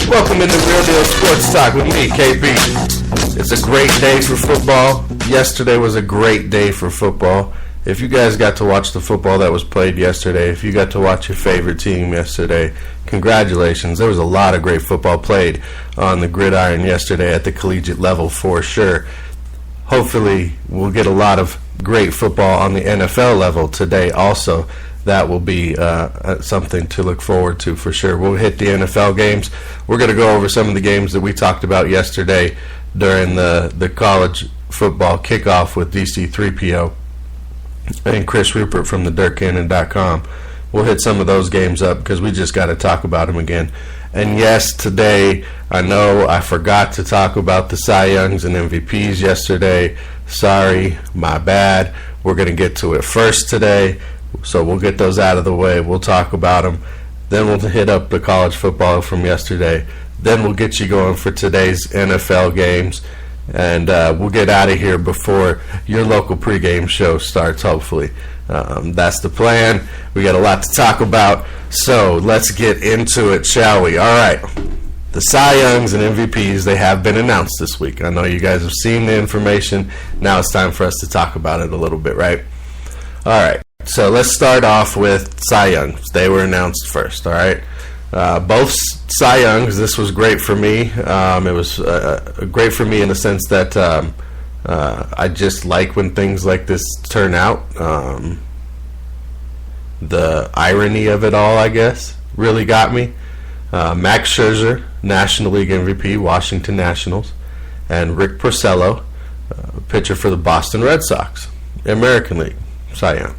Welcome into Real Deal Sports Talk with me, KB. It's a great day for football. Yesterday was a great day for football. If you guys got to watch the football that was played yesterday, if you got to watch your favorite team yesterday, congratulations. There was a lot of great football played on the gridiron yesterday at the collegiate level for sure. Hopefully, we'll get a lot of great football on the NFL level today also. That will be something to look forward to for sure. We'll hit the NFL games. We're going to go over some of the games that we talked about yesterday during the college football kickoff with DC3PO and Chris Rupert from the DirtCannon.com. We'll hit some of those games up because we just got to talk about them again. And yes, today, I know I forgot to talk about the Cy Youngs and MVPs yesterday. Sorry, my bad. We're going to get to it first today. So we'll get those out of the way. We'll talk about them. Then we'll hit up the college football from yesterday. Then we'll get you going for today's NFL games. And we'll get out of here before your local pregame show starts, hopefully. That's the plan. We got a lot to talk about. So let's get into it, shall we? All right. The Cy Youngs and MVPs, they have been announced this week. I know you guys have seen the information. Now it's time for us to talk about it a little bit, right? All right. So let's start off with Cy Youngs. They were announced first, all right? Both Cy Youngs, this was great for me. It was great for me in the sense that I just like when things like this turn out. The irony of it all, I guess, really got me. Max Scherzer, National League MVP, Washington Nationals, and Rick Porcello, pitcher for the Boston Red Sox, American League, Cy Young.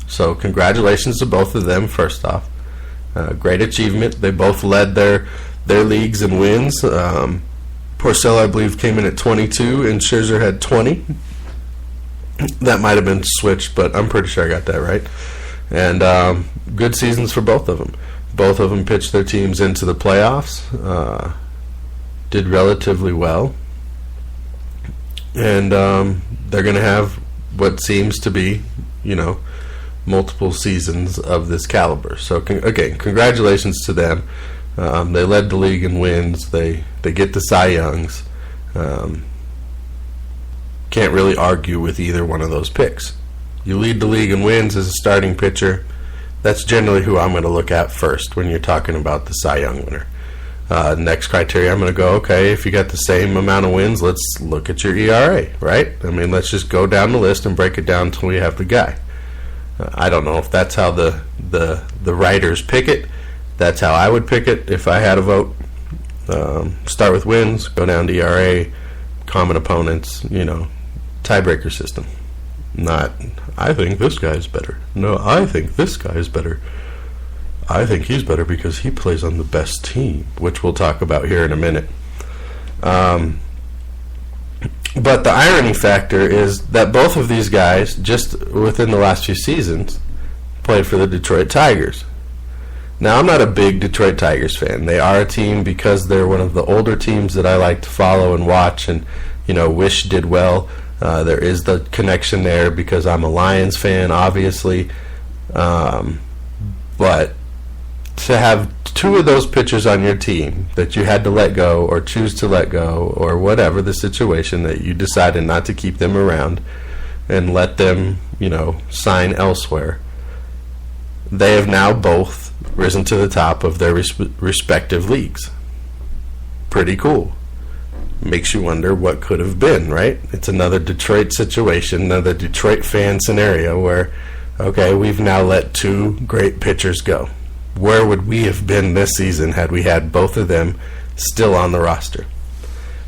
So congratulations to both of them, first off. Great achievement. They both led their leagues in wins. Porcello, I believe, came in at 22, and Scherzer had 20. That might have been switched, but I'm pretty sure I got that right. And good seasons for both of them. Both of them pitched their teams into the playoffs. Did relatively well. And they're going to have what seems to be, multiple seasons of this caliber. So again, congratulations to them. They led the league in wins. They get the Cy Youngs. Can't really argue with either one of those picks. You lead the league in wins as a starting pitcher. That's generally who I'm going to look at first when you're talking about the Cy Young winner. Next criteria, I'm going to go, okay, if you got the same amount of wins, let's look at your ERA, right? I mean, let's just go down the list and break it down until we have the guy. I don't know if that's how the writers pick it. That's how I would pick it if I had a vote. Start with wins, go down to ERA, common opponents, tiebreaker system. Not, I think this guy's better. No, I think this guy's better. I think he's better because he plays on the best team, which we'll talk about here in a minute. But the irony factor is that both of these guys, just within the last few seasons, played for the Detroit Tigers. Now, I'm not a big Detroit Tigers fan. They are a team because they're one of the older teams that I like to follow and watch and, wish did well. There is the connection there because I'm a Lions fan, obviously. But to have two of those pitchers on your team that you had to let go or choose to let go or whatever the situation that you decided not to keep them around and let them, sign elsewhere, they have now both risen to the top of their respective leagues. Pretty cool. Makes you wonder what could have been, right? It's another Detroit situation, another Detroit fan scenario where, okay, we've now let two great pitchers go. Where would we have been this season had we had both of them still on the roster?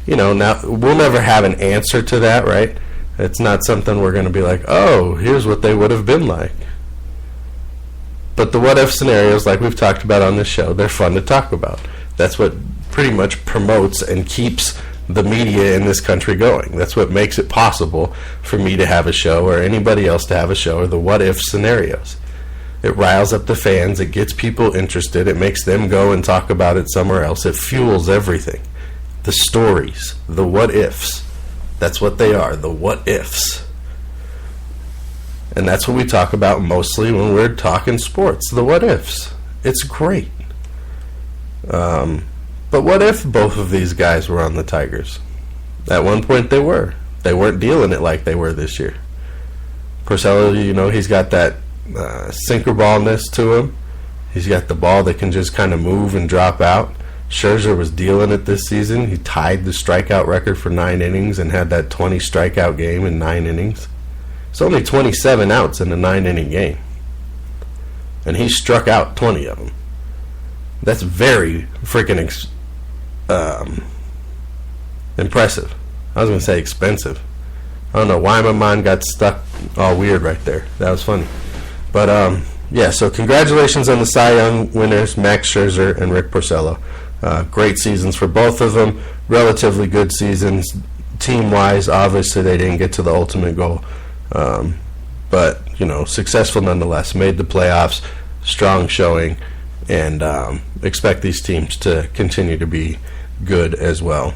Now we'll never have an answer to that, right? It's not something we're going to be like, oh, here's what they would have been like. But the what-if scenarios, like we've talked about on this show, they're fun to talk about. That's what pretty much promotes and keeps the media in this country going. That's what makes it possible for me to have a show or anybody else to have a show, or the what if scenarios. It riles up the fans, it gets people interested, it makes them go and talk about it somewhere else, it fuels everything. The stories, the what ifs, that's what they are, the what ifs. And that's what we talk about mostly when we're talking sports, the what ifs. It's great. But what if both of these guys were on the Tigers? At one point they were. They weren't dealing it like they were this year. Porcello, he's got that sinker ballness to him. He's got the ball that can just kind of move and drop out. Scherzer was dealing it this season. He tied the strikeout record for 9 innings and had that 20 strikeout game in 9 innings. It's only 27 outs in a 9-inning game. And he struck out 20 of them. That's very freaking impressive. I was going to say expensive. I don't know why my mind got stuck all weird right there. That was funny. But, so congratulations on the Cy Young winners, Max Scherzer and Rick Porcello. Great seasons for both of them. Relatively good seasons. Team-wise, obviously they didn't get to the ultimate goal. But, successful nonetheless. Made the playoffs, strong showing, and expect these teams to continue to be good as well.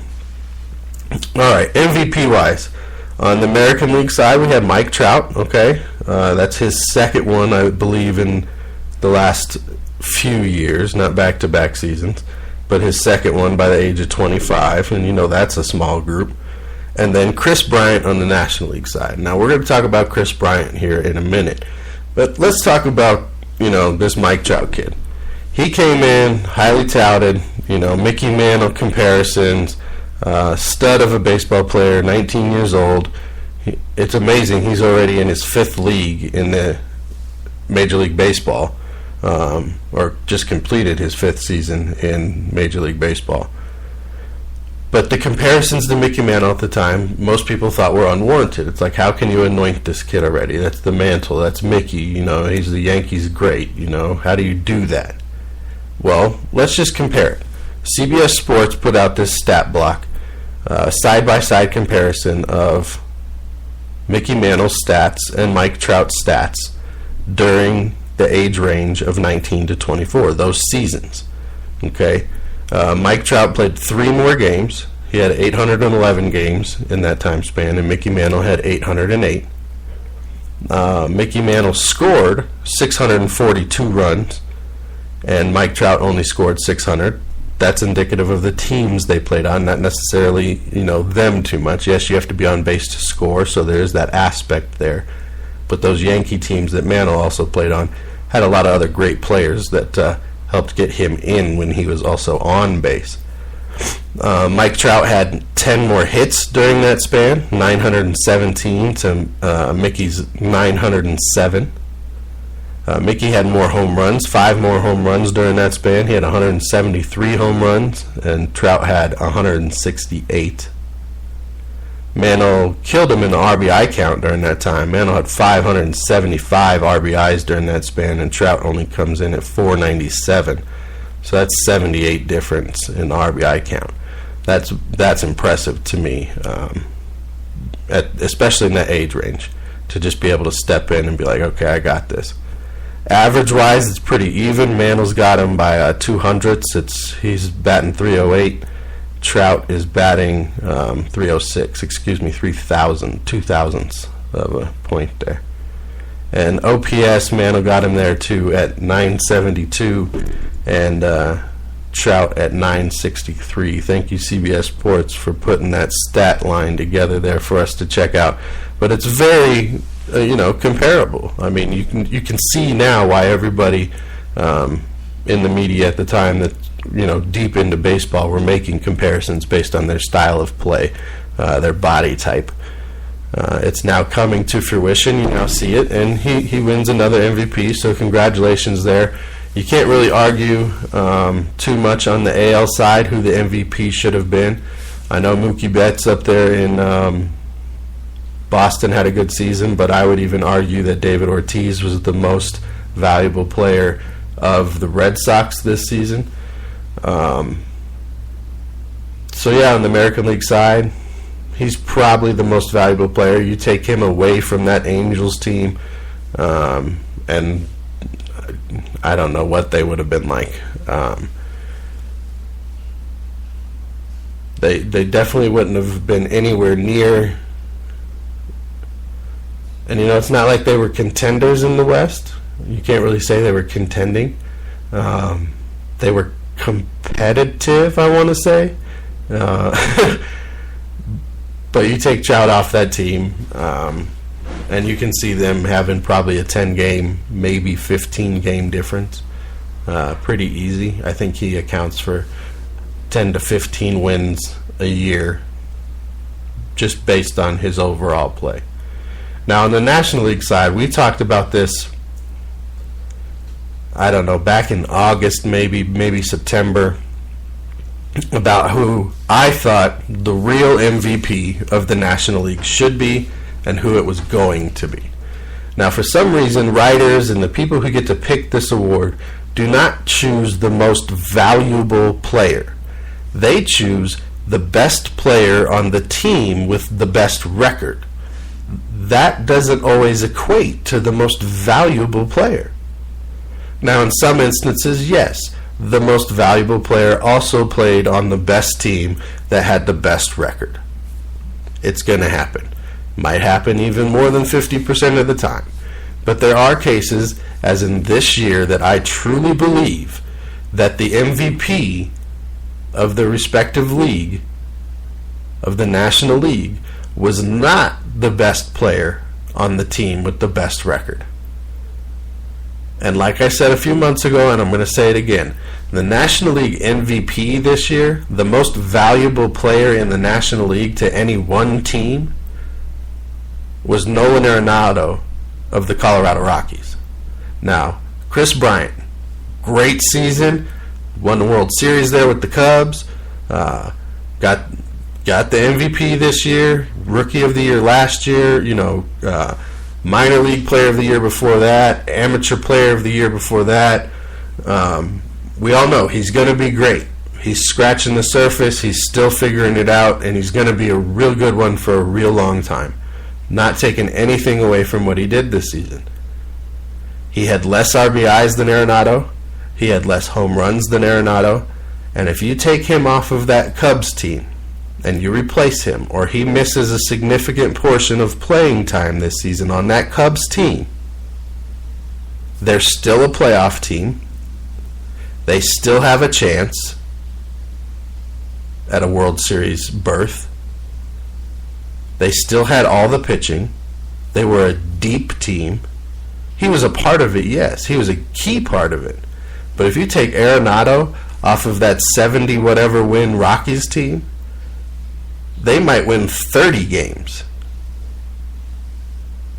All right, MVP-wise. On the American League side, we have Mike Trout, okay? That's his second one, I believe, in the last few years, not back-to-back seasons, but his second one by the age of 25, and that's a small group. And then Chris Bryant on the National League side. Now, we're going to talk about Chris Bryant here in a minute, but let's talk about, this Mike Trout kid. He came in, highly touted, Mickey Mantle comparisons, stud of a baseball player, 19 years old. It's amazing he's already in his 5th league in the Major League Baseball, or just completed his 5th season in Major League Baseball. But the comparisons to Mickey Mantle at the time, most people thought were unwarranted. It's like, how can you anoint this kid already? That's the Mantle, that's Mickey, he's the Yankees great, how do you do that? Well, let's just compare it. CBS Sports put out this stat block, side-by-side comparison of Mickey Mantle's stats and Mike Trout's stats during the age range of 19 to 24, those seasons. Okay, Mike Trout played 3 more games. He had 811 games in that time span, and Mickey Mantle had 808. Mickey Mantle scored 642 runs, and Mike Trout only scored 600. That's indicative of the teams they played on, not necessarily, them too much. Yes, you have to be on base to score, so there's that aspect there. But those Yankee teams that Mantle also played on had a lot of other great players that helped get him in when he was also on base. Mike Trout had 10 more hits during that span, 917 to Mickey's 907. Mickey had more home runs, 5 more home runs during that span. He had 173 home runs, and Trout had 168. Mantle killed him in the RBI count during that time. Mantle had 575 RBIs during that span, and Trout only comes in at 497. So that's 78 difference in the RBI count. That's impressive to me, especially in that age range, to just be able to step in and be like, okay, I got this. Average-wise, it's pretty even. Mantle's got him by 200ths. He's batting 308. Trout is batting 306. 2,000ths of a point there. And OPS, Mantle got him there too at 972, and Trout at 963. Thank you, CBS Sports, for putting that stat line together there for us to check out. But it's very comparable. I mean, you can see now why everybody in the media at the time that deep into baseball were making comparisons based on their style of play, their body type. It's now coming to fruition. You now see it, and he wins another MVP. So congratulations there. You can't really argue too much on the AL side who the MVP should have been. I know Mookie Betts up there in Boston had a good season, but I would even argue that David Ortiz was the most valuable player of the Red Sox this season. So yeah, on the American League side, he's probably the most valuable player. You take him away from that Angels team, and I don't know what they would have been like. They definitely wouldn't have been anywhere near. And it's not like they were contenders in the West. You can't really say they were contending. They were competitive, I want to say. But you take Trout off that team, and you can see them having probably a 10-game, maybe 15-game difference. Pretty easy. I think he accounts for 10 to 15 wins a year just based on his overall play. Now, on the National League side, we talked about this, I don't know, back in August, maybe September, about who I thought the real MVP of the National League should be and who it was going to be. Now, for some reason, writers and the people who get to pick this award do not choose the most valuable player. They choose the best player on the team with the best record. That doesn't always equate to the most valuable player. Now, in some instances, yes, the most valuable player also played on the best team that had the best record. It's going to happen. Might happen even more than 50% of the time. But there are cases, as in this year, that I truly believe that the MVP of the respective league, of the National League, was not the best player on the team with the best record. And like I said a few months ago, and I'm going to say it again, the National League MVP this year, the most valuable player in the National League to any one team, was Nolan Arenado of the Colorado Rockies. Now, Chris Bryant, great season, won the World Series there with the Cubs, got the MVP this year, Rookie of the Year last year, Minor League Player of the Year before that, Amateur Player of the Year before that. We all know he's going to be great. He's scratching the surface, he's still figuring it out, and he's going to be a real good one for a real long time. Not taking anything away from what he did this season. He had less RBIs than Arenado. He had less home runs than Arenado. And if you take him off of that Cubs team and you replace him, or he misses a significant portion of playing time this season on that Cubs team, they're still a playoff team. They still have a chance at a World Series berth. They still had all the pitching. They were a deep team. He was a part of it, yes. He was a key part of it. But if you take Arenado off of that 70-whatever win Rockies team, they might win 30 games.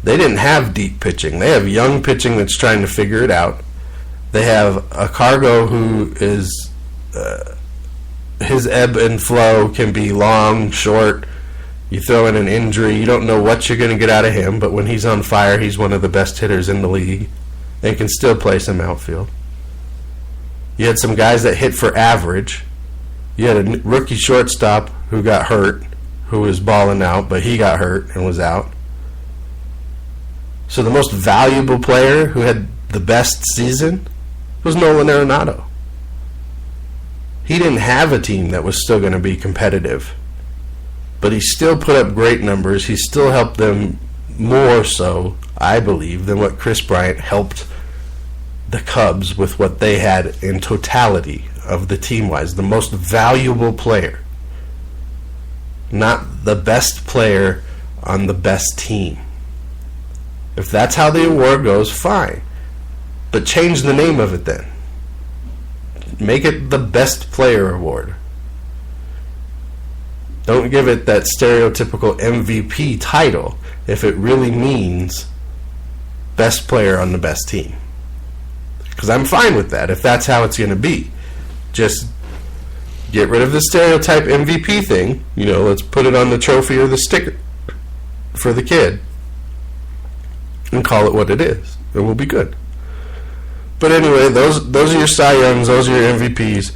They didn't have deep pitching. They have young pitching that's trying to figure it out. They have a Cargo who is, his ebb and flow can be long, short. You throw in an injury, you don't know what you're going to get out of him, but when he's on fire, he's one of the best hitters in the league and can still play some outfield. You had some guys that hit for average. You had a rookie shortstop who got hurt, who was balling out, but he got hurt and was out. So the most valuable player who had the best season was Nolan Arenado. He didn't have a team that was still going to be competitive, but he still put up great numbers. He still helped them more so, I believe, than what Chris Bryant helped the Cubs with what they had in totality of the team-wise. The most valuable player, not the best player on the best team. If that's how the award goes, fine. But change the name of it then. Make it the Best Player Award. Don't give it that stereotypical MVP title if it really means best player on the best team. Because I'm fine with that if that's how it's going to be. Just get rid of the stereotype MVP thing. Let's put it on the trophy or the sticker for the kid and call it what it is. And we'll be good. But anyway, those are your Cy Youngs, those are your MVPs.